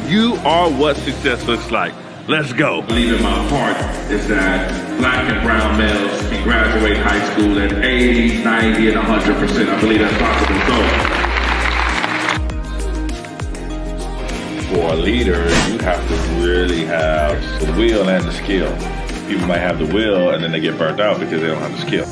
You are what success looks like. Let's go. I believe in my heart is that black and brown males can graduate high school at 80, 90, and 100%. I believe that's possible. For a leader, you have to really have the will and the skill. People might have the will and then they get burnt out because they don't have the skill.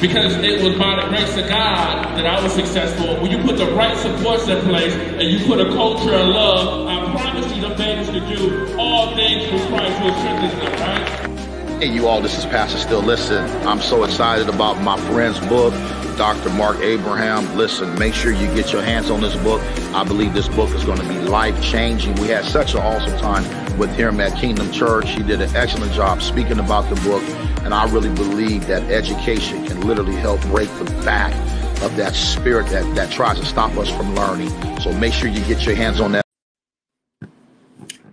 Because it was by the grace of God that I was successful. When you put the right supports in place and you put a culture of love, I promise you the babies can do all things through Christ who strengthens them, right? Hey, you all, this is Pastor Still. Listen, I'm so excited about my friend's book, Dr. MarcK Abraham. Listen, make sure you get your hands on this book. I believe this book is going to be life-changing. We had such an awesome time with him at Kingdom Church. He did an excellent job speaking about the book, and I really believe that education can literally help break the back of that spirit that tries to stop us from learning. So make sure you get your hands on that.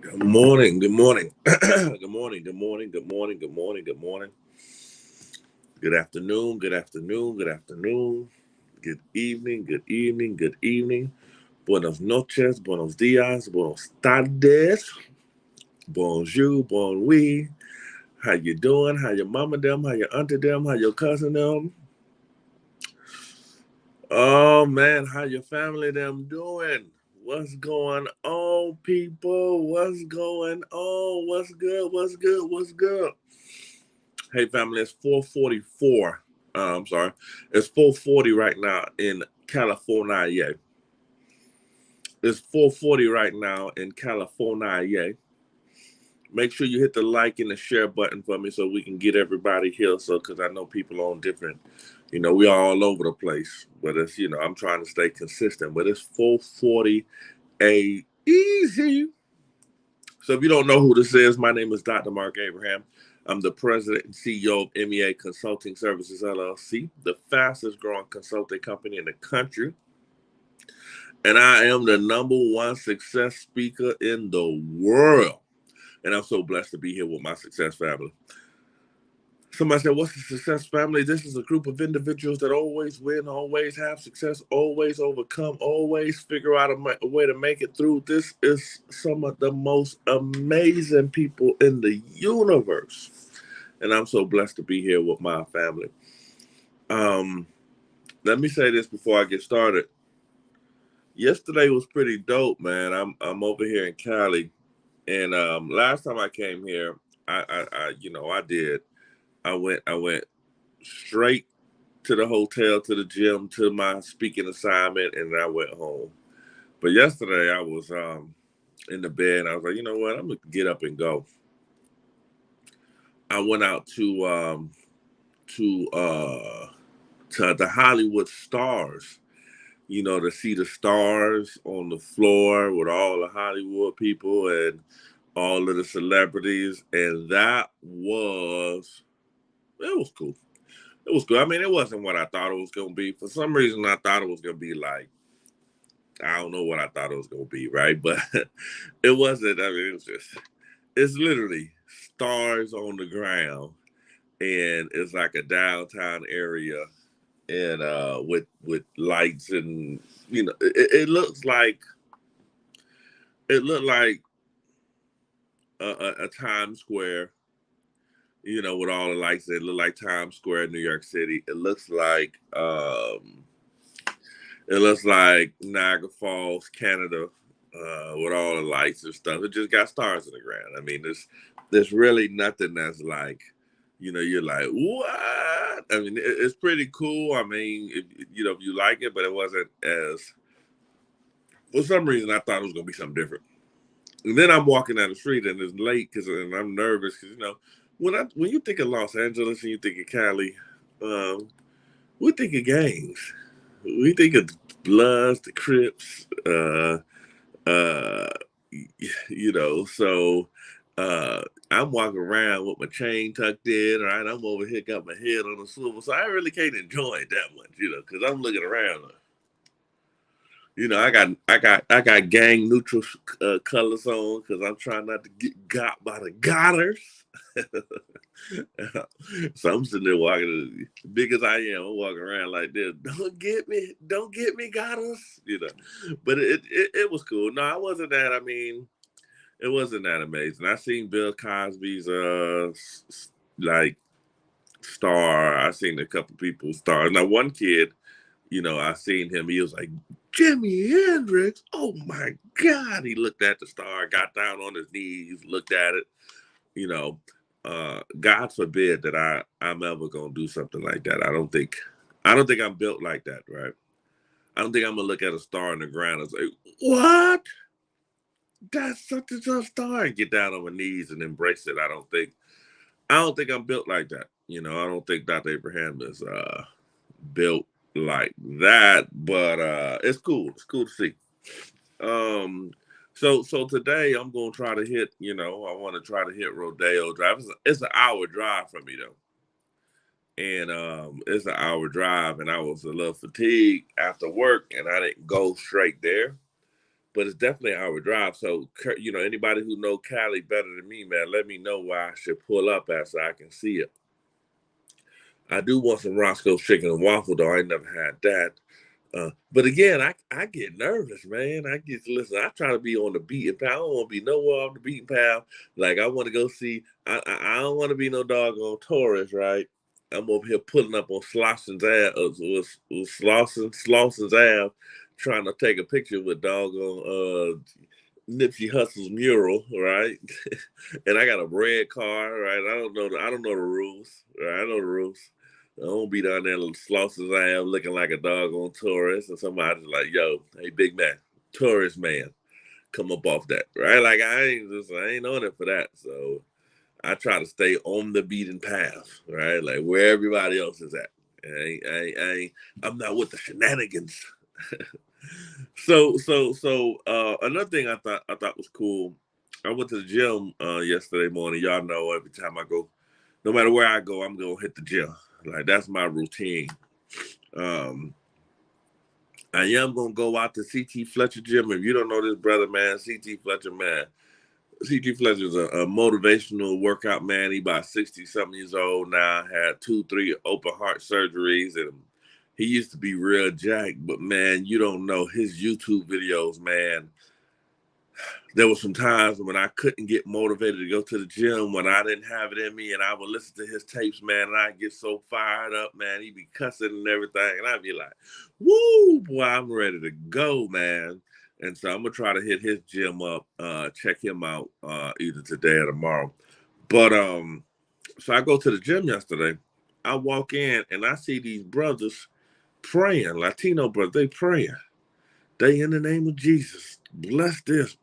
Good morning. Good morning. Good morning. Good morning. Good morning. Good morning. Good morning. Good afternoon. Good afternoon. Good afternoon. Good evening. Good evening. Good evening. Buenos noches. Buenos dias. Buenos tardes. Bonjour. Bon nuit. How you doing? How your mama them? How your auntie them? How your cousin them? Oh man, how your family them doing? What's going on, people? What's going on? What's good? What's good? What's good? Hey, family, it's 4:44. I'm sorry. It's 4:40 right now in California. It's 4:40 right now in California. Make sure you hit the like and the share button for me so we can get everybody here. So, because I know people on different, we are all over the place. But it's, I'm trying to stay consistent. But it's 4:40 easy. So if you don't know who this is, my name is Dr. MarcK Abraham. I'm the president and CEO of MEA Consulting Services, LLC, the fastest growing consulting company in the country. And I am the #1 success speaker in the world. And I'm so blessed to be here with my success family. Somebody said, what's the success family? This is a group of individuals that always win, always have success, always overcome, always figure out a way to make it through. This is some of the most amazing people in the universe. And I'm so blessed to be here with my family. Let me say this before I get started. Yesterday was pretty dope, man. I'm over here in Cali. And last time I came here, I went straight to the hotel, to the gym, to my speaking assignment, and I went home. But yesterday I was in the bed, and I was like, you know what? I'm gonna get up and go. I went out to the Hollywood Stars, to see the stars on the floor with all the Hollywood people and all of the celebrities, and it was cool. It was good. I mean, it wasn't what I thought it was going to be. For some reason, I thought it was going to be like, I don't know what I thought it was going to be, right? But it wasn't. I mean, it's literally stars on the ground, and it's like a downtown area, and with lights, and it looked like a Times Square, with all the lights. It looked like Times Square in New York City. It looks like Niagara Falls, Canada, with all the lights and stuff. It just got stars in the ground. I mean, there's really nothing that's like, you're like, what? I mean, it's pretty cool. I mean, if you like it, but it wasn't as, for some reason, I thought it was going to be something different. And then I'm walking down the street and it's late and I'm nervous because, when you think of Los Angeles and you think of Cali, we think of gangs. We think of Bloods, the Crips, so I'm walking around with my chain tucked in, right? I'm over here, got my head on a swivel, so I really can't enjoy it that much, because I'm looking around. You know, I got gang neutral colors on because I'm trying not to get got by the godders. So I'm sitting there walking, big as I am, I'm walking around like this. Don't get me, godders. You know, but it was cool. No, I wasn't that. I mean, it wasn't that amazing. I seen Bill Cosby's like star. I seen a couple people star. Now one kid, you know, I seen him. He was like, Jimi Hendrix. Oh my God. He looked at the star, got down on his knees, looked at it. You know, God forbid that I'm ever gonna do something like that. I don't think I'm built like that, right? I don't think I'm gonna look at a star in the ground and say, what? That's such and such star, and get down on my knees and embrace it. I don't think I'm built like that. You know, I don't think Dr. Abraham is built like that, but it's cool. It's cool to see. Um, so today I'm gonna try to hit. You know, I want to try to hit Rodeo Drive. It's an hour drive for me though, and it's an hour drive, and I was a little fatigued after work, and I didn't go straight there. But it's definitely an hour drive. So you know, anybody who know Cali better than me, man, let me know where I should pull up at so I can see it. I do want some Roscoe's chicken and waffle though. I ain't never had that. But again, I get nervous, man. Listen. I try to be on the beaten path. I don't want to be nowhere off the beaten path. Like I want to go see. I don't want to be no doggone tourist, right? I'm over here pulling up on Slosson's Ave, Slosson's Ave, trying to take a picture with doggone Nipsey Hussle's mural, right? And I got a red car, right? I don't know the rules, right? I know the rules. I don't be down there sloss as I am looking like a dog on tourist, and somebody's like, yo, hey big man, tourist man, come up off that. Right? Like I ain't on it for that. So I try to stay on the beaten path, right? Like where everybody else is at. I'm not with the shenanigans. So another thing I thought was cool. I went to the gym yesterday morning. Y'all know every time I go, no matter where I go, I'm gonna hit the gym. Like that's my routine. Um, I am gonna go out to CT Fletcher gym. If you don't know this brother, man, CT Fletcher, man. CT Fletcher is a motivational workout man. He about 60 something years old now. Had 2-3 open heart surgeries, and he used to be real jacked. But man, you don't know his YouTube videos, man. There were some times when I couldn't get motivated to go to the gym when I didn't have it in me, and I would listen to his tapes, man, and I'd get so fired up, man. He'd be cussing and everything, and I'd be like, woo, boy, I'm ready to go, man. And so I'm going to try to hit his gym up, check him out either today or tomorrow. But so I go to the gym yesterday. I walk in, and I see these brothers praying, Latino brothers, they praying. They in the name of Jesus. Bless this.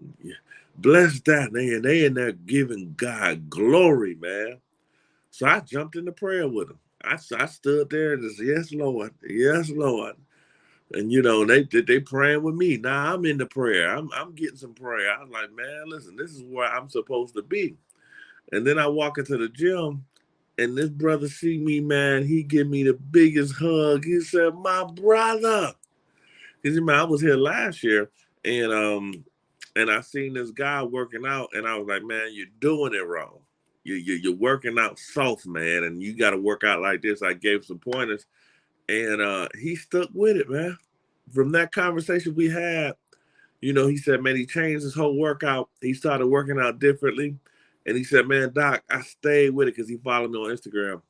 Bless that. They in there giving God glory, man. So I jumped into prayer with them. I stood there and just, yes, Lord. Yes, Lord. And you know, they praying with me. Now I'm in the prayer. I'm getting some prayer. I'm like, man, listen, this is where I'm supposed to be. And then I walk into the gym and this brother see me, man. He give me the biggest hug. He said, my brother. Because I was here last year, and I seen this guy working out, and I was like, man, you're doing it wrong. You're working out soft, man, and you got to work out like this. I gave some pointers, and he stuck with it, man. From that conversation we had, you know, he said, man, he changed his whole workout. He started working out differently, and he said, man, Doc, I stayed with it because he followed me on Instagram.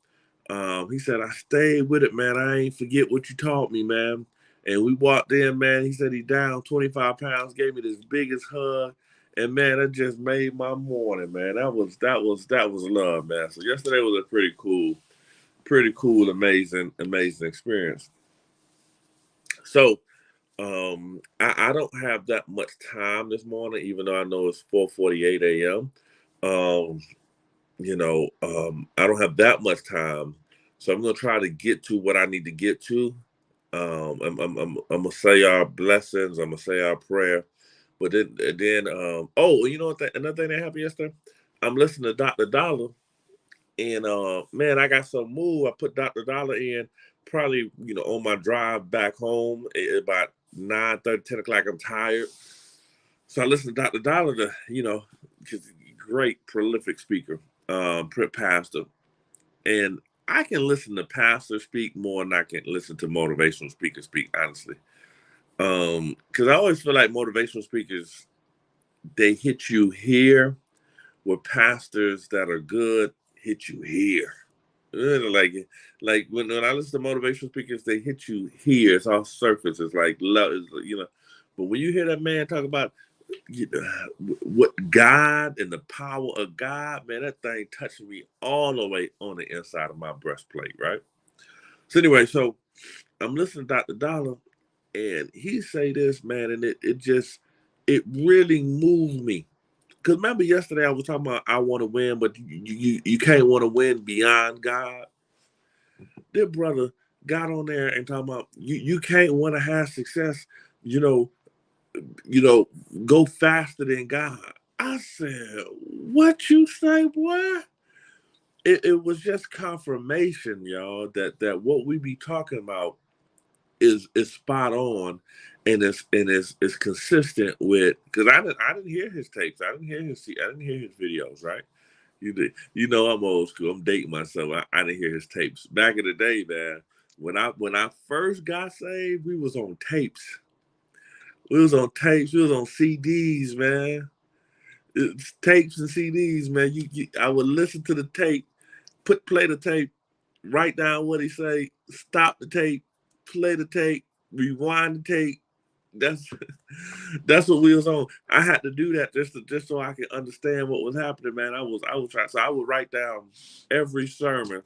He said, I stayed with it, man. I ain't forget what you taught me, man. And we walked in, man. He said he down 25 pounds, gave me this biggest hug. And man, that just made my morning, man. That was love, man. So yesterday was a pretty cool, amazing experience. So I don't have that much time this morning, even though I know it's 4:48 a.m. Um, I don't have that much time, so I'm gonna try to get to what I need to get to. I'm gonna say our blessings. I'm gonna say our prayer, but then oh, you know what? Another thing that happened yesterday. I'm listening to Dr. Dollar, and man, I got some move. I put Dr. Dollar in probably on my drive back home about 9:30, 10 o'clock, I'm tired. So I listen to Dr. Dollar, just great, prolific speaker, pastor. And I can listen to pastors speak more than I can listen to motivational speakers speak, honestly. Because I always feel like motivational speakers, they hit you here, where pastors that are good hit you here. Like when I listen to motivational speakers, they hit you here. It's all surface. It's like love, But when you hear that man talk about what God and the power of God, man, that thing touched me all the way on the inside of my breastplate, right? So anyway, so I'm listening to Dr. Dollar, and he say this, man, and it really moved me. Because remember yesterday I was talking about I want to win, but you can't want to win beyond God. This brother got on there and talking about you can't want to have success, you know, go faster than God. I said, what you say, boy? It was just confirmation, y'all, that what we be talking about is spot on, and it's consistent with, because I didn't hear his tapes, I didn't hear his videos, right? I'm old school. I'm dating myself. I didn't hear his tapes back in the day, man. When I first got saved, we was on tapes. We was on tapes. We was on CDs, man. It's tapes and CDs, man. I would listen to the tape, play the tape, write down what he say, stop the tape, play the tape, rewind the tape. That's what we was on. I had to do that just so I could understand what was happening, man. I was trying, so I would write down every sermon.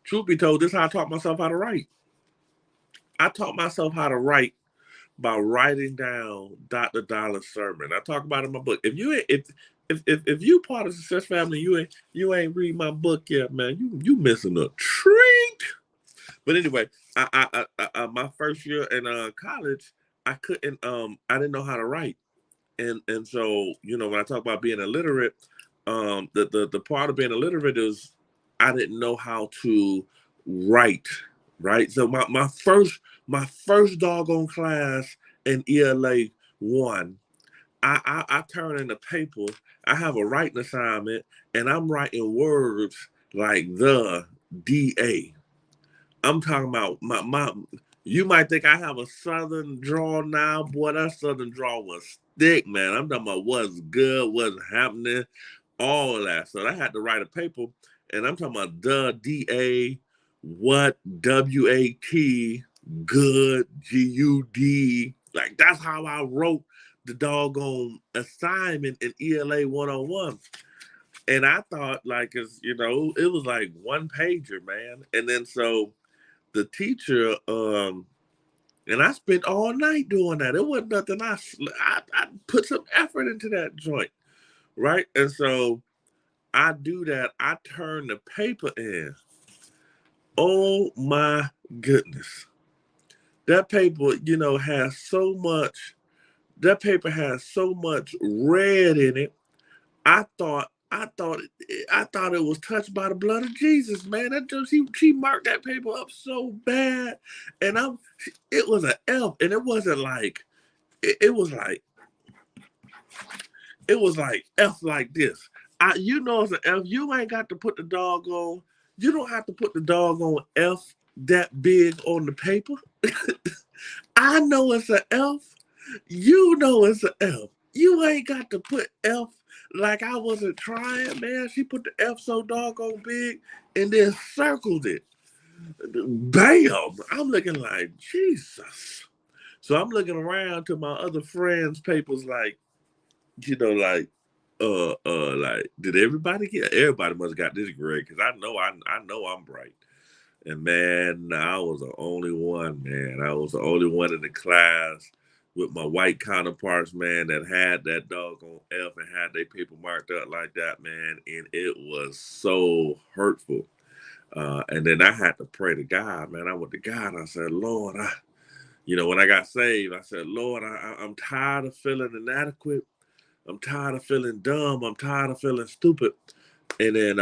Truth be told, this is how I taught myself how to write. I taught myself how to write by writing down Dr. Dollar's sermon. I talk about it in my book. If you part of the Success Family, you ain't read my book yet, man. You missing a treat. But anyway, I my first year in college, I didn't know how to write, and so when I talk about being illiterate, the part of being illiterate is I didn't know how to write, right? So my first doggone class in ELA 1, I turn in the paper. I have a writing assignment, and I'm writing words like the DA. I'm talking about my. You might think I have a southern drawl now, boy. That southern drawl was thick, man. I'm talking about what's good, what's happening, all of that. So I had to write a paper, and I'm talking about the DA, what WAT, good GUD. Like that's how I wrote the doggone assignment in ELA 101. And I thought, like, it was like one pager, man. And then so the teacher, and I spent all night doing that. It wasn't nothing. I put some effort into that joint, right? And so I do that. I turn the paper in. Oh my goodness, that paper, has so much. That paper has so much red in it. I thought it was touched by the blood of Jesus, man. She marked that paper up so bad, and it was an F, and it wasn't like it was like F like this. It's an F. You ain't got to put the doggone. You don't have to put the doggone F that big on the paper. I know it's an F. You know it's an F. You ain't got to put F like I wasn't trying, man. She put the F so doggone big and then circled it. Bam! I'm looking like, Jesus. So I'm looking around to my other friends' papers like, like, did everybody get? Everybody must have got this grade because I know I'm bright. And man, I was the only one, man. I was the only one in the class with my white counterparts, man, that had that doggone F and had their paper marked up like that, man. And it was so hurtful. And then I had to pray to God, man. I went to God and I said, Lord, when I got saved, I said, Lord, I'm tired of feeling inadequate. I'm tired of feeling dumb. I'm tired of feeling stupid. And then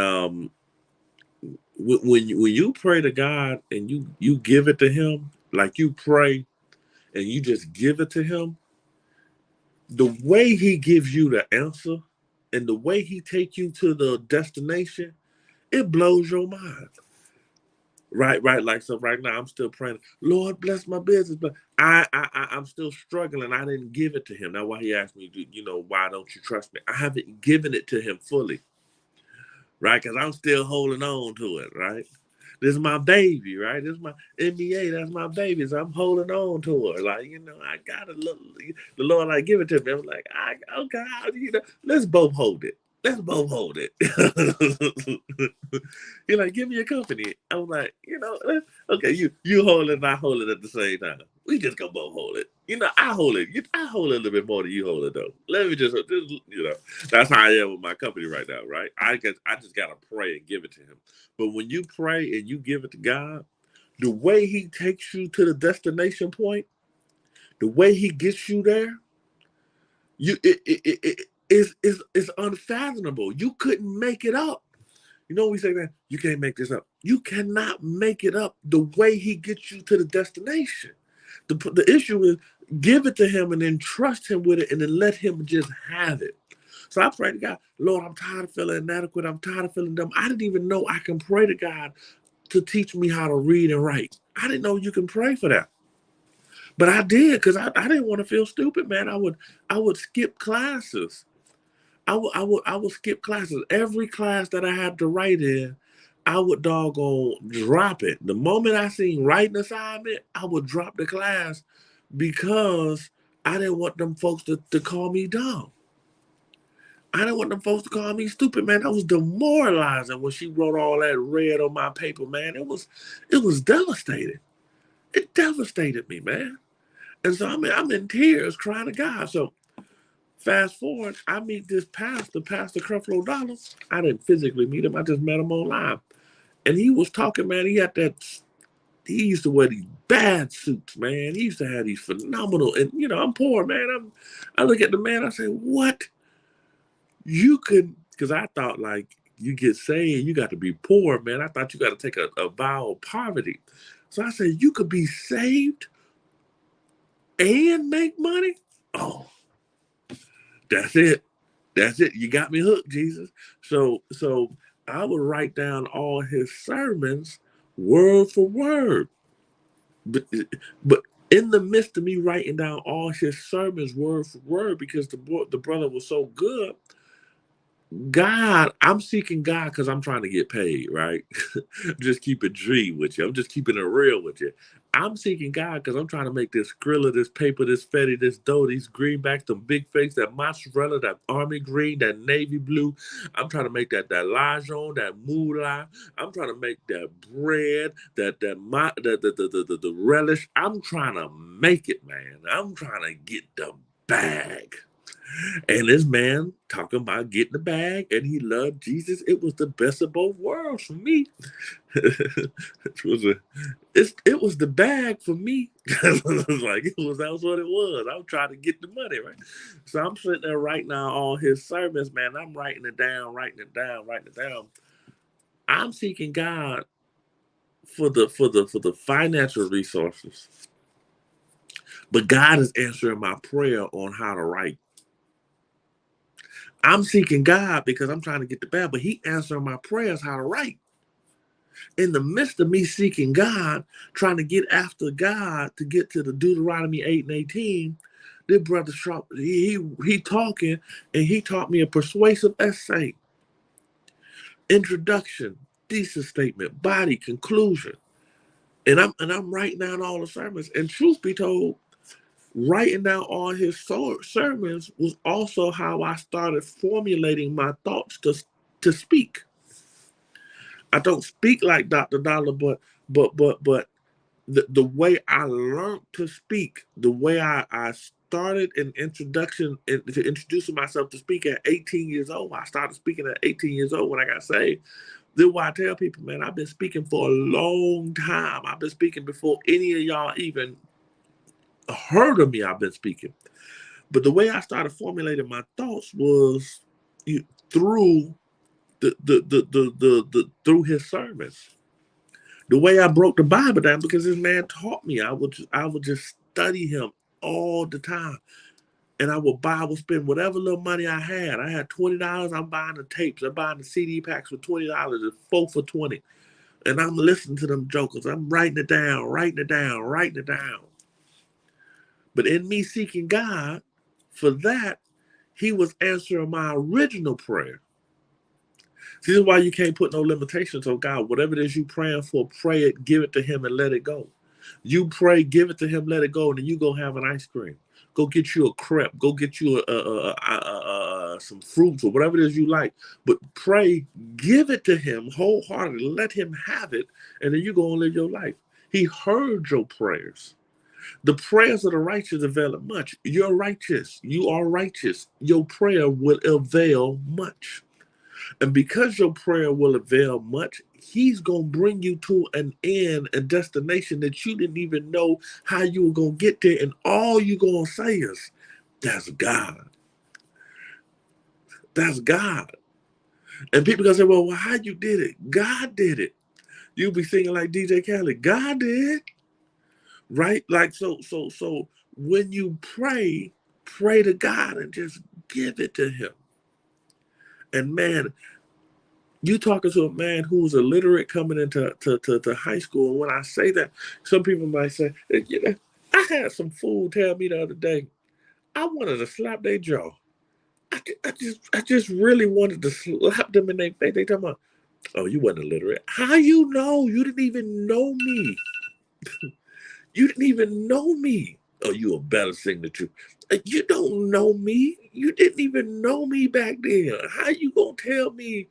when you pray to God and you give it to him, like you pray and you just give it to him, the way he gives you the answer and the way he take you to the destination, it blows your mind. Right. Like so, right now I'm still praying. Lord bless my business, but I'm still struggling. I didn't give it to him. That's why he asked me, why don't you trust me? I haven't given it to him fully, right? Because I'm still holding on to it, right? This is my baby, right? This is my NBA. That's my baby. So I'm holding on to her. Like, I got to look. The Lord, like, give it to me. I'm like, okay, let's both hold it. Let's both hold it. You're like, give me your company. I'm like, okay, you hold it and I hold it at the same time. We just gonna both hold it. I hold it. I hold it a little bit more than you hold it though. Let me just that's how I am with my company right now, right? I just gotta pray and give it to him. But when you pray and you give it to God, the way he takes you to the destination point, the way he gets you there, it's unfathomable. You couldn't make it up. We say, man, you can't make this up. You cannot make it up the way he gets you to the destination. The issue is give it to him and then trust him with it and then let him just have it. So I pray to God, Lord, I'm tired of feeling inadequate. I'm tired of feeling dumb. I didn't even know I can pray to God to teach me how to read and write. I didn't know you can pray for that. But I did because I didn't want to feel stupid, man. I would skip classes. I would skip classes. Every class that I had to write in, I would doggone drop it. The moment I seen writing assignment, I would drop the class because I didn't want them folks to call me dumb. I didn't want them folks to call me stupid, man. That was demoralizing when she wrote all that red on my paper, man. It was devastating. It devastated me, man. And so I'm in tears crying to God. So fast forward, I meet this Pastor Creflo Dollar. I didn't physically meet him. I just met him online. And he was talking, man. He used to wear these bad suits, man. He used to have these phenomenal, and I'm poor, man. I look at the man, I say, what? You could, because I thought like you get saved, you got to be poor, man. I thought you got to take a vow of poverty. So I said, you could be saved and make money? Oh, that's it. That's it. You got me hooked, Jesus. So I would write down all his sermons word for word. But in the midst of me writing down all his sermons word for word, because the brother was so good, God, I'm seeking God because I'm trying to get paid, right? Just keep it dream with you. I'm just keeping it real with you. I'm seeking God because I'm trying to make this Skrilla, this paper, this fetty, this dough, these greenbacks, the big fakes, that mozzarella, that army green, that navy blue. I'm trying to make that lajon, that moolah. I'm trying to make that bread, the relish. I'm trying to make it, man. I'm trying to get the bag. And this man talking about getting the bag, and he loved Jesus. It was the best of both worlds for me. it was the bag for me. That's what it was. I was trying to get the money, right? So I'm sitting there writing down all his sermons, man. I'm writing it down. I'm seeking God for the financial resources, but God is answering my prayer on how to write. I'm seeking God because I'm trying to get the bag, but he answering my prayers how to write. In the midst of me seeking God, trying to get after God to get to the Deuteronomy 8 and 18, this brother Trump, he talking, and he taught me a persuasive essay, introduction, thesis statement, body, conclusion. And I'm writing down all the sermons. And truth be told, writing down all his sermons was also how I started formulating my thoughts to speak. I don't speak like Dr. Dollar, but the way I learned to speak, the way I started an introduction to introducing myself to speak at 18 years old. I started speaking at 18 years old when I got saved. This is why I tell people, man, I've been speaking for a long time. I've been speaking before any of y'all even heard of me. I've been speaking. But the way I started formulating my thoughts was through through his sermons. The way I broke the Bible down, because this man taught me, I would just study him all the time. And I would spend whatever little money I had. I had $20. I'm buying the tapes. I'm buying the CD packs for $20. It's 4 for 20. And I'm listening to them jokers. I'm writing it down, writing it down, writing it down. But in me seeking God, for that, he was answering my original prayer. See, this is why you can't put no limitations on God. Whatever it is you praying for, pray it, give it to him, and let it go. You pray, give it to him, let it go, and then you go have an ice cream. Go get you a crepe. Go get you some fruits or whatever it is you like. But pray, give it to him wholeheartedly. Let him have it, and then you go and live your life. He heard your prayers. The prayers of the righteous avail much. You're righteous. You are righteous. Your prayer will avail much. And because your prayer will avail much, he's going to bring you to an end, a destination that you didn't even know how you were going to get there. And all you're going to say is, that's God. That's God. And people going to say, well, how you did it? God did it. You'll be singing like DJ Khaled. God did. Right? Like, so when you pray to God and just give it to him. And man, you talking to a man who's illiterate coming into to high school. And when I say that, some people might say, you know, I had some fool tell me the other day, I wanted to slap their jaw. I just really wanted to slap them in their face. They talking about, oh, you wasn't illiterate. How you know? You didn't even know me. You didn't even know me. Oh, you a better singer too. You don't know me. You didn't even know me back then. How you gonna tell me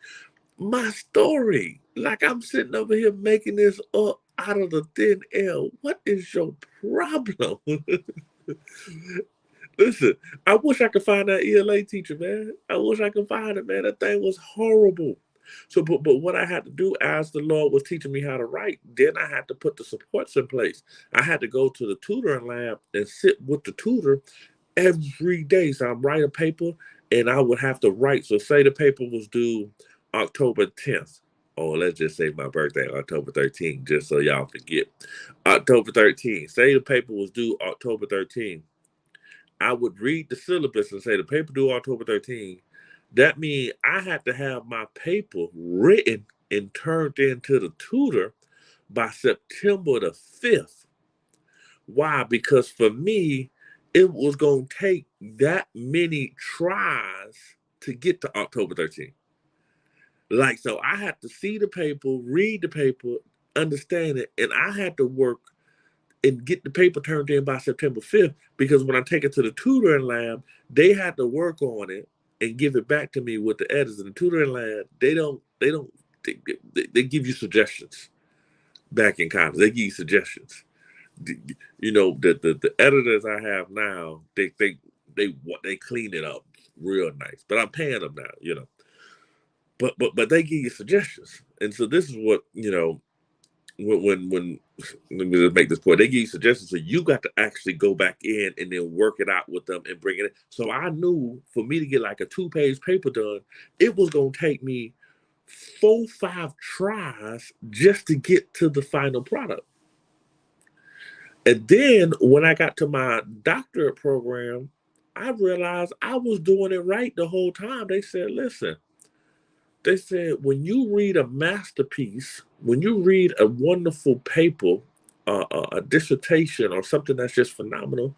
my story? Like I'm sitting over here making this up out of the thin air. What is your problem? Listen, I wish I could find that ELA teacher, man. I wish I could find it, man. That thing was horrible. So, but what I had to do as the Lord was teaching me how to write, then I had to put the supports in place. I had to go to the tutoring lab and sit with the tutor every day. So I'm writing a paper and I would have to write. So say the paper was due October 10th. Oh, let's just say my birthday, October 13th, just so y'all forget. October 13th. Say the paper was due October 13th. I would read the syllabus and say the paper due October 13th. That means I had to have my paper written and turned into the tutor by September the 5th. Why? Because for me, it was going to take that many tries to get to October 13th. Like, so I had to see the paper, read the paper, understand it, and I had to work and get the paper turned in by September 5th, because when I take it to the tutoring lab, they had to work on it and give it back to me with the editors. In the tutoring lab, they give you suggestions. Back in college, they give you suggestions. You know, the editors I have now, they clean it up real nice. But I'm paying them now, you know. But they give you suggestions, and so this is what, you know, when let me just make this point, they give you suggestions, so you got to actually go back in and then work it out with them and bring it in. So I knew for me to get like a 2-page paper done, it was going to take me 4-5 tries just to get to the final product. And then when I got to my doctorate program, I realized I was doing it right the whole time. They said, listen, they said, when you read a masterpiece, when you read a wonderful paper, a dissertation or something that's just phenomenal,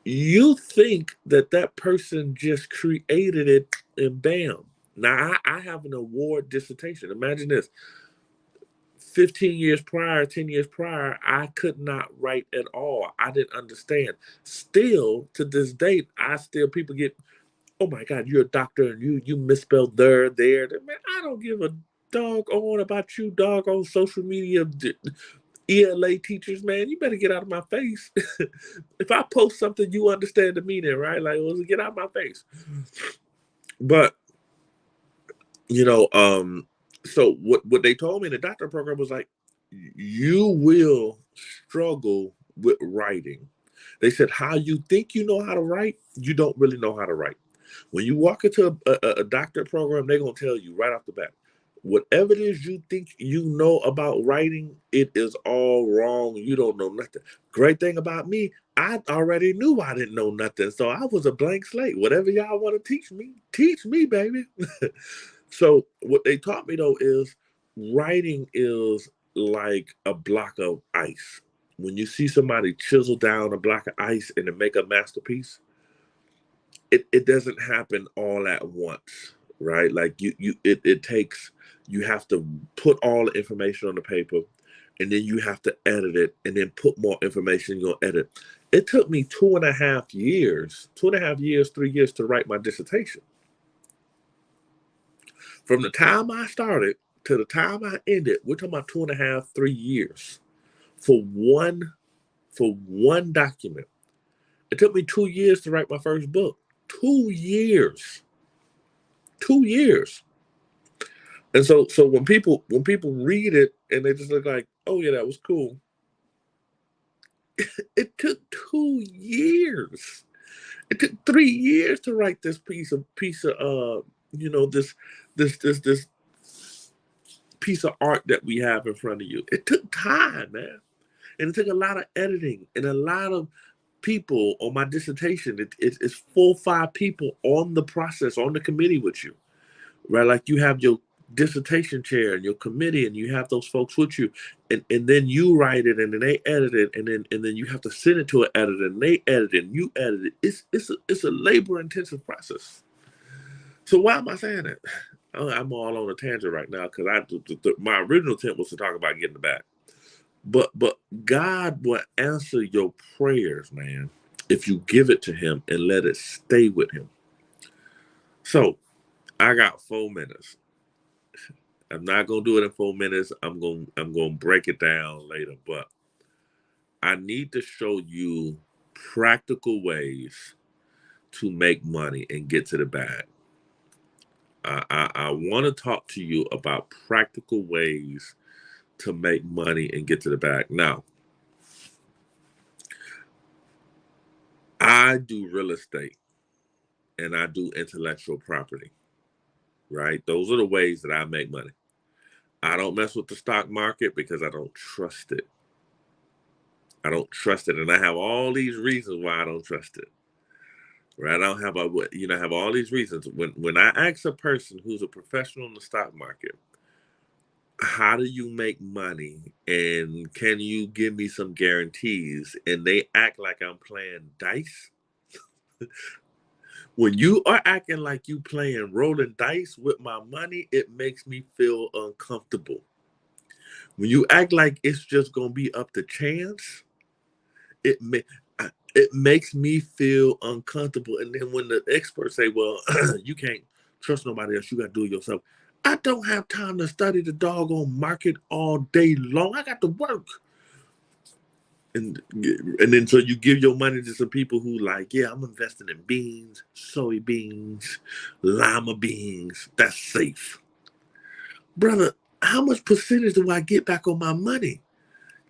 you think that person just created it and bam. Now, I have an award dissertation. Imagine this. 15 years prior, 10 years prior, I could not write at all. I didn't understand. Still, to this date, people get, oh my God, you're a doctor and you misspelled there. Man, I don't give a doggone about you doggone social media ELA teachers, man. You better get out of my face. If I post something, you understand the meaning, right? Like, well, get out of my face. But, you know, so what they told me in the doctor program was like, you will struggle with writing. They said, how you think you know how to write, you don't really know how to write. When you walk into a doctorate program, they're going to tell you right off the bat, Whatever it is you think you know about writing, it is all wrong. You don't know nothing. Great thing about me, I already knew I didn't know nothing. So I was a blank slate. Whatever y'all want to teach me, baby. So what they taught me though is writing is like a block of ice. When you see somebody chisel down a block of ice and to make a masterpiece, it doesn't happen all at once, right? Like it takes, you have to put all the information on the paper, and then you have to edit it, and then put more information you'll edit. It took me 2.5 years, 2.5 years, 3 years to write my dissertation. From the time I started to the time I ended, we're talking about 2.5, 3 years for one document. It took me 2 years to write my first book. 2 years. 2 years. And so when people read it and they just look like, oh yeah, that was cool. It took 2 years. It took 3 years to write this piece of this piece of art that we have in front of you. It took time, man. And it took a lot of editing and a lot of people on my dissertation. It's 4 or 5 people on the process, on the committee with you, right? Like you have your dissertation chair and your committee, and you have those folks with you, and then you write it, and then they edit it, and then you have to send it to an editor, and they edit it, and you edit it. It's a labor intensive process. So why am I saying that? I'm all on a tangent right now because my original intent was to talk about getting the bag. But God will answer your prayers, man, if you give it to him and let it stay with him. So I got 4 minutes. I'm not gonna do it in 4 minutes. I'm gonna break it down later, but I need to show you practical ways to make money and get to the bag. I want to talk to you about practical ways to make money and get to the bag. Now, I do real estate and I do intellectual property, right? Those are the ways that I make money. I don't mess with the stock market because I don't trust it. I don't trust it. And I have all these reasons why I don't trust it. Right? I don't have I have all these reasons. When I ask a person who's a professional in the stock market, how do you make money and can you give me some guarantees? And they act like I'm playing dice. When you are acting like you playing rolling dice with my money, it makes me feel uncomfortable. When you act like it's just gonna be up to chance, it makes me feel uncomfortable. And then when the experts say, well, you can't trust nobody else, you got to do it yourself. I don't have time to study the doggone market all day long. I got to work. And then so you give your money to some people who like, yeah, I'm investing in beans, soybeans, lima beans. That's safe. Brother, how much percentage do I get back on my money?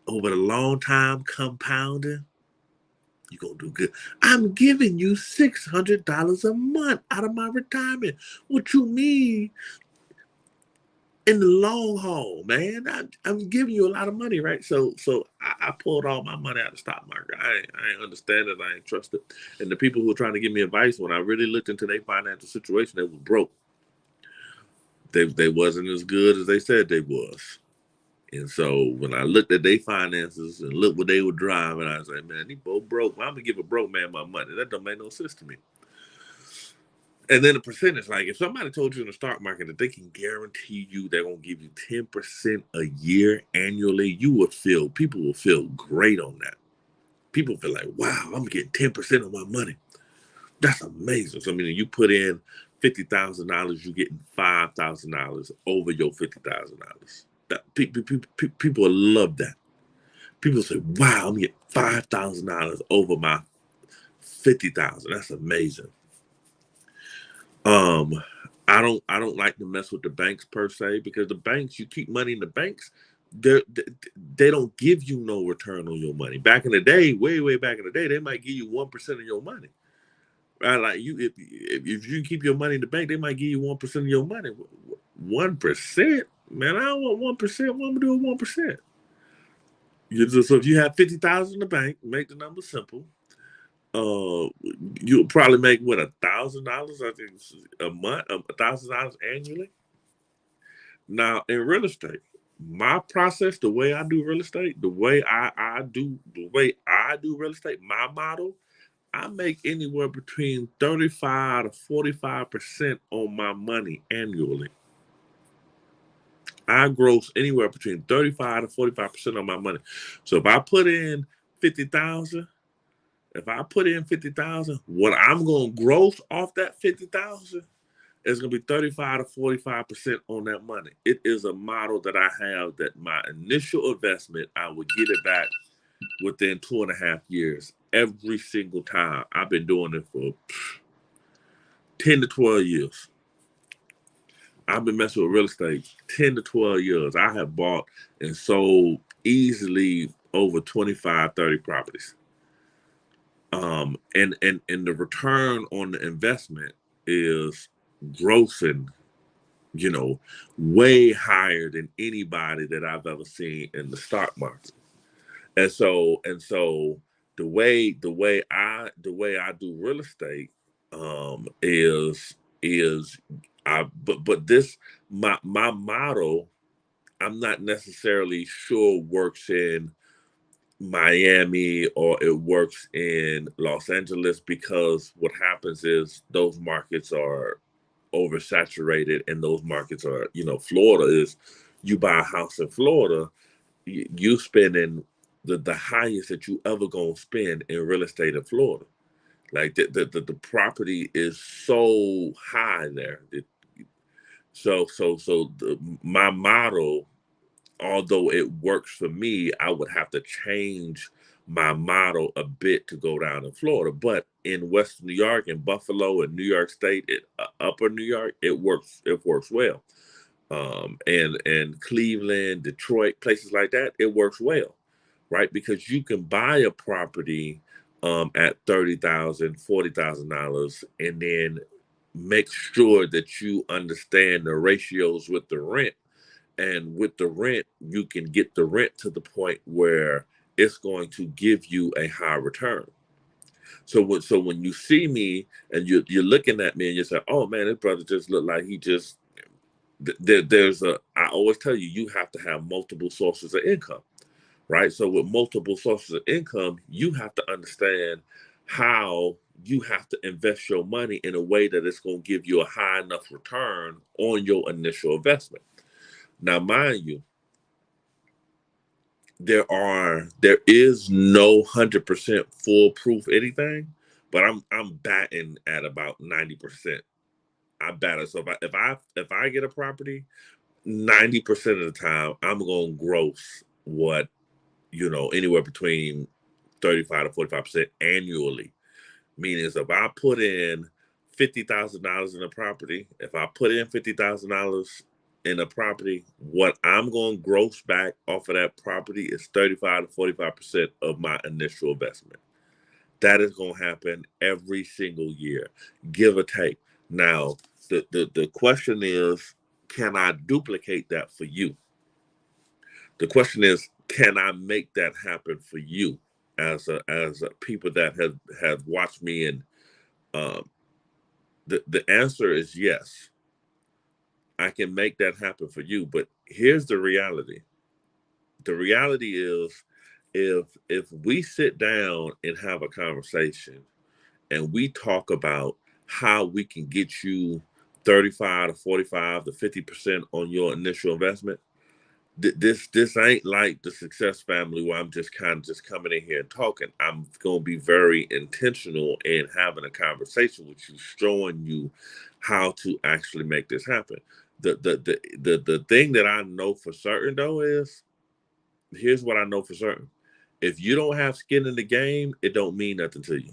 Over the long time compounding, you're going to do good. I'm giving you $600 a month out of my retirement. What you mean? In the long haul, man, I'm giving you a lot of money, right? So I pulled all my money out of the stock market. I ain't understand it. I ain't trust it. And the people who were trying to give me advice, when I really looked into their financial situation, they were broke. They wasn't as good as they said they was. And so when I looked at their finances and looked what they were driving, I was like, man, they both broke. Well, I'm gonna give a broke man my money. That don't make no sense to me. And then the percentage, like if somebody told you in the stock market that they can guarantee you they're gonna give you 10% a year annually, people will feel great on that. People feel like, wow, I'm getting 10% of my money. That's amazing. So I mean, you put in $50,000, you're getting $5,000 over your $50,000. People love that. People say, wow, I'm getting $5,000 over my $50,000. That's amazing. I don't like to mess with the banks per se, because the banks, you keep money in the banks, they don't give you no return on your money. Back in the day, way back in the day, they might give you 1% of your money. Right? Like if you keep your money in the bank, they might give you 1% of your money. 1%, man, I don't want 1%. What am I do with 1%? So if you have 50,000 in the bank, make the number simple. You'll probably make what, $1,000, I think, a month, $1,000 annually. Now in real estate, my process, the way I do real estate, the way I do real estate, my model, I make anywhere between 35 to 45% on my money annually. I gross anywhere between 35 to 45% on my money. So if I put in 50,000, what I'm gonna gross off that 50,000 is gonna be 35 to 45% on that money. It is a model that I have that my initial investment, I would get it back within 2.5 years every single time. I've been doing it for 10 to 12 years. I've been messing with real estate 10 to 12 years. I have bought and sold easily over 25, 30 properties. And the return on the investment is grossing, way higher than anybody that I've ever seen in the stock market. And so the way I do real estate is but this my model, I'm not necessarily sure works in Miami or it works in Los Angeles, because what happens is those markets are oversaturated, and those markets are, Florida is, you buy a house in Florida, you spending the highest that you ever gonna spend in real estate in Florida. Like the property is so high there. My model, although it works for me, I would have to change my model a bit to go down in Florida. But in Western New York and Buffalo and New York State, Upper New York, it works well. And Cleveland, Detroit, places like that, it works well, right? Because you can buy a property at $30,000, $40,000, and then make sure that you understand the ratios with the rent. And with the rent, you can get the rent to the point where it's going to give you a high return. So when you see me and you're looking at me and you say, "Oh man, this brother just looked like he just," I always tell you, you have to have multiple sources of income, right? So with multiple sources of income, you have to understand how you have to invest your money in a way that it's going to give you a high enough return on your initial investment. Now, mind you, there is no 100% foolproof anything, but I'm batting at about 90%. I bat it. So if I get a property, 90% of the time I'm gonna gross what, anywhere between 35 to 45% annually. Meaning, if I put in $50,000 in a property, if I put in $50,000 in a property, what I'm going to gross back off of that property is 35 to 45% of my initial investment. That is going to happen every single year, give or take. Now, the question is, can I duplicate that for you? The question is, can I make that happen for you as a people that have watched me? And the answer is yes. I can make that happen for you. But here's the reality. The reality is, if we sit down and have a conversation and we talk about how we can get you 35 to 45 to 50% on your initial investment, this ain't like the Success Family where I'm just kind of just coming in here and talking. I'm going to be very intentional in having a conversation with you, showing you how to actually make this happen. The thing that I know for certain though is, here's what I know for certain. If you don't have skin in the game, it don't mean nothing to you.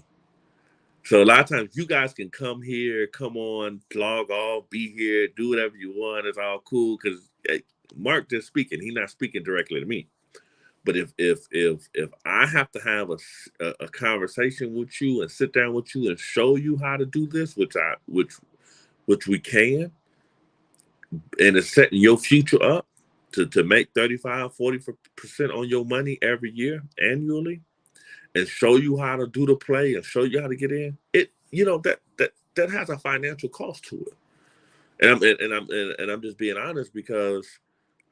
So a lot of times you guys can come here, come on, log off, be here, do whatever you want. It's all cool because Mark just speaking. He's not speaking directly to me. But if I have to have a conversation with you and sit down with you and show you how to do this, which we can, and it's setting your future up to make 35-40% on your money every year annually, and show you how to do the play and show you how to get in, it, that has a financial cost to it. And I'm just being honest, because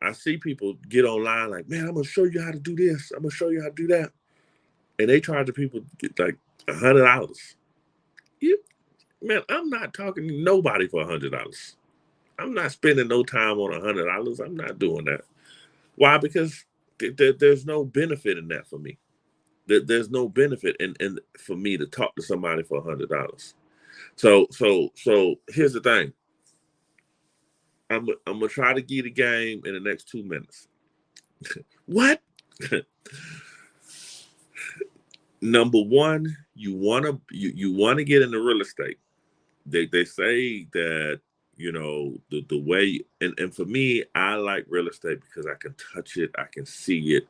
I see people get online like, man, I'm gonna show you how to do this, I'm gonna show you how to do that, and they charge the people like $100. You Man, I'm not talking to nobody for $100. I'm not spending no time on $100. I'm not doing that. Why? Because there's no benefit in that for me. There's no benefit in for me to talk to somebody for $100. So here's the thing. I'm gonna try to get a game in the next 2 minutes. What? Number one, you wanna get into real estate. They say that, the way, and for me, I like real estate because I can touch it, I can see it.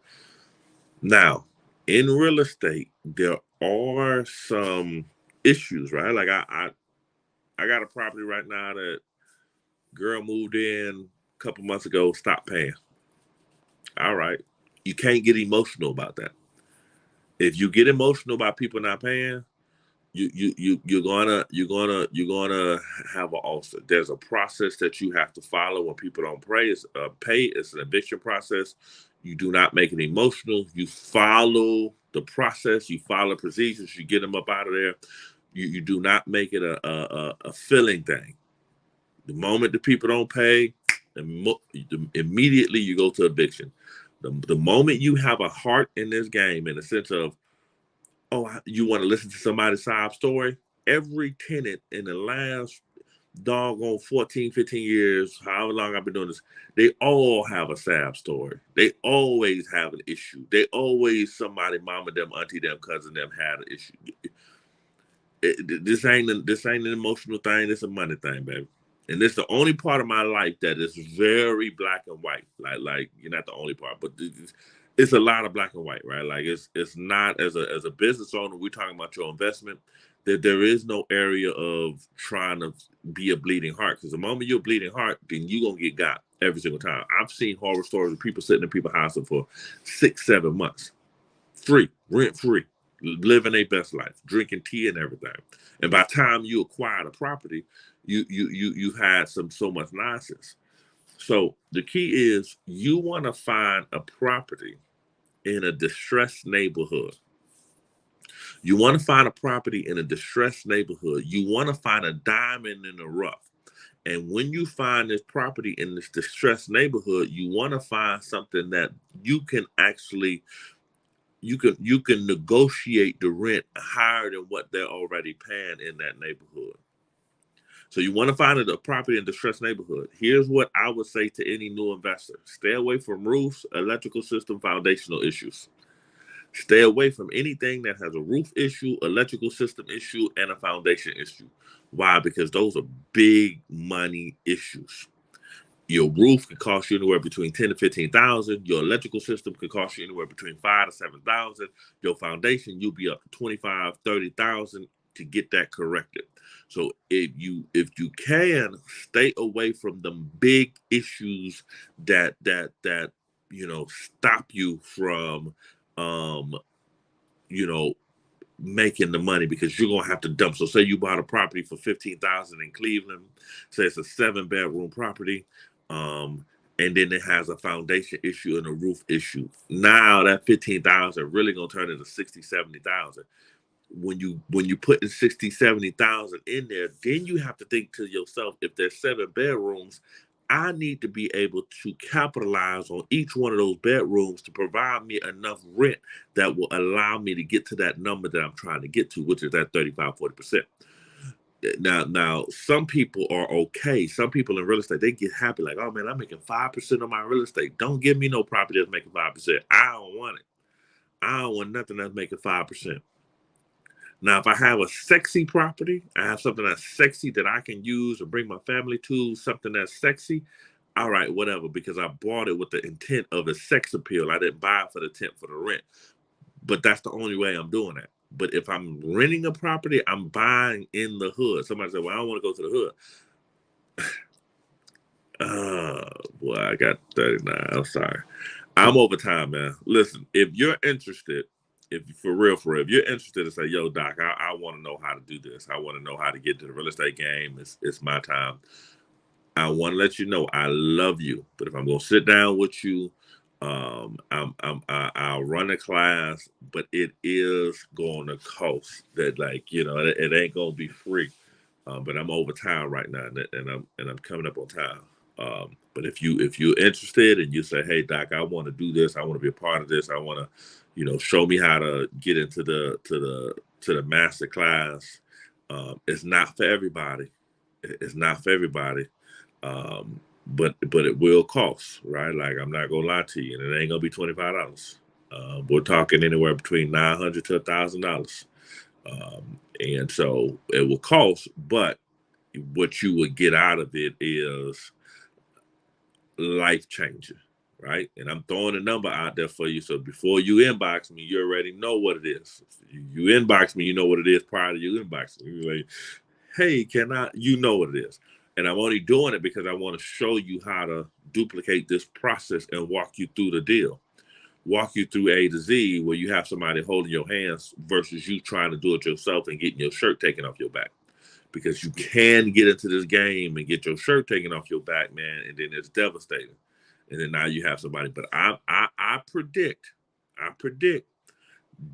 Now, in real estate, there are some issues, right? Like I got a property right now that girl moved in a couple months ago, stopped paying. All right. You can't get emotional about that. If you get emotional about people not paying, you're gonna have an ulcer. There's a process that you have to follow when people don't pay. It's an eviction process. You do not make it emotional. You follow the process. You follow procedures. You get them up out of there. You do not make it a feeling thing. The moment the people don't pay, immediately you go to eviction. The moment you have a heart in this game, in the sense of, oh, you want to listen to somebody's sob story? Every tenant in the last doggone 14, 15 years, however long I've been doing this, they all have a sad story. They always have an issue. They always, somebody, mama them, auntie them, cousin them, had an issue. This ain't an emotional thing. It's a money thing, baby. And it's the only part of my life that is very black and white. Like you're not the only part, but it's a lot of black and white, right? Like it's not, as a business owner, we're talking about your investment, that there is no area of trying to be a bleeding heart. Because the moment you're a bleeding heart, then you're gonna get got every single time. I've seen horror stories of people sitting in people's houses for 6-7 months, free, rent free, living their best life, drinking tea and everything. And by the time you acquire the property, you had so much nonsense. So the key is, you want to find a property in a distressed neighborhood. You want to find a property in a distressed neighborhood. You want to find a diamond in the rough. And when you find this property in this distressed neighborhood, you want to find something that you can actually, you can negotiate the rent higher than what they're already paying in that neighborhood. So you want to find a property in distressed neighborhood. Here's what I would say to any new investor: stay away from roofs, electrical system, foundational issues. Stay away from anything that has a roof issue, electrical system issue, and a foundation issue. Why? Because those are big money issues. Your roof could cost you anywhere between 10 to 15,000. Your electrical system could cost you anywhere between 5 to 7,000. Your foundation, you'll be up to 25, 30,000 to get that corrected. So if you can, stay away from them big issues that stop you from making the money, because you're gonna have to dump. So say you bought a property for 15,000 in Cleveland, say it's a 7-bedroom property, and then it has a foundation issue and a roof issue. Now that 15,000 really gonna turn into 60, 70,000. When you put in 60, 70,000 in there, then you have to think to yourself, if there's 7 bedrooms, I need to be able to capitalize on each one of those bedrooms to provide me enough rent that will allow me to get to that number that I'm trying to get to, which is that 35-40%. Now, some people are okay. Some people in real estate, they get happy, like, oh man, I'm making 5% on my real estate. Don't give me no property that's making 5%. I don't want it. I don't want nothing that's making 5%. Now, if I have a sexy property, I have something that's sexy that I can use or bring my family to, something that's sexy, all right, whatever, because I bought it with the intent of a sex appeal. I didn't buy it for the intent for the rent. But that's the only way I'm doing it. But if I'm renting a property, I'm buying in the hood. Somebody said, well, I don't want to go to the hood. Boy, I got 39. I'm sorry. I'm over time, man. Listen, if you're interested, if for real, if you're interested to say, yo, Doc, I want to know how to do this. I want to know how to get to the real estate game. It's my time. I want to let you know I love you. But if I'm going to sit down with you, I'll run a class, but it is going to cost that, like, you know, it ain't going to be free. But I'm over time right now, and I'm coming up on time. But if you're interested and you say, hey, Doc, I want to do this, I want to be a part of this, I want to, you know, show me how to get into the master class. It's not for everybody. It's not for everybody. But it will cost, right? Like, I'm not gonna lie to you, and it ain't gonna be $25. We're talking anywhere between $900 to $1,000. And so it will cost, but what you would get out of it is life changing, right? And I'm throwing a number out there for you. So before you inbox me, you already know what it is. You inbox me, you know what it is prior to you inboxing me. You're like, hey, you know what it is. And I'm only doing it because I want to show you how to duplicate this process and walk you through the deal. Walk you through A to Z, where you have somebody holding your hands versus you trying to do it yourself and getting your shirt taken off your back. Because you can get into this game and get your shirt taken off your back, man, and then it's devastating. And then now you have somebody. But I predict,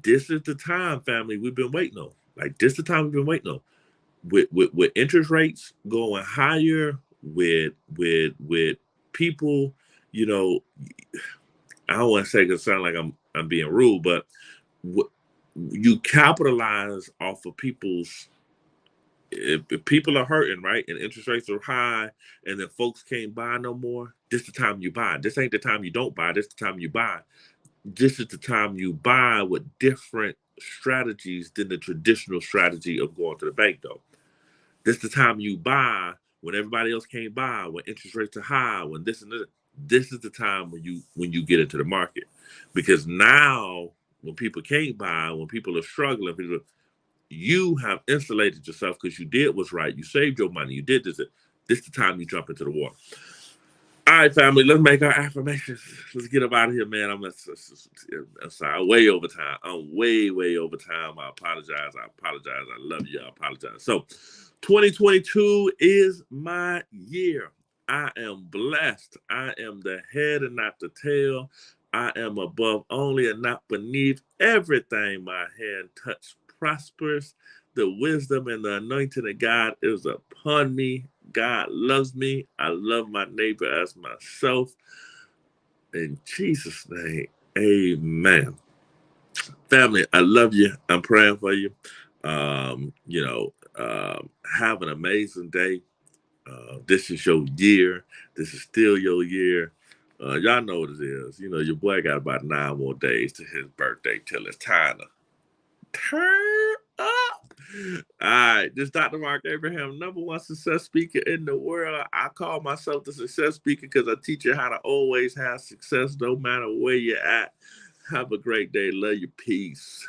this is the time, family, we've been waiting on. Like, this is the time we've been waiting on. With interest rates going higher, with people, you know, I don't want to say it sound like I'm being rude, but you capitalize off of people's. If people are hurting, right, and interest rates are high, and then folks can't buy no more, this is the time you buy. This ain't the time you don't buy. This is the time you buy. This is the time you buy with different strategies than the traditional strategy of going to the bank, though. This is the time you buy when everybody else can't buy, when interest rates are high, when this and this. This is the time when you get into the market, because now when people can't buy, when people are struggling, you have insulated yourself because you did what's right. You saved your money. You did this. This is the time you jump into the water. All right, family, let's make our affirmations. Let's get up out of here, man. I'm sorry, way over time. I'm way over time. I apologize. I love you. I apologize. So 2022 is my year. I am blessed. I am the head and not the tail. I am above only and not beneath. Everything my hand touch prospers. The wisdom and the anointing of God is upon me. God loves me. I love my neighbor as myself. In Jesus' name, amen. Family, I love you. I'm praying for you. Have an amazing day. This is your year. This is still your year. Y'all know what it is. You know, your boy got about 9 more days to his birthday till it's time to turn up. All right, this is Dr. MarcK Abraham, #1 success speaker in the world. I call myself the success speaker because I teach you how to always have success no matter where you're at. Have a great day. Love you. Peace.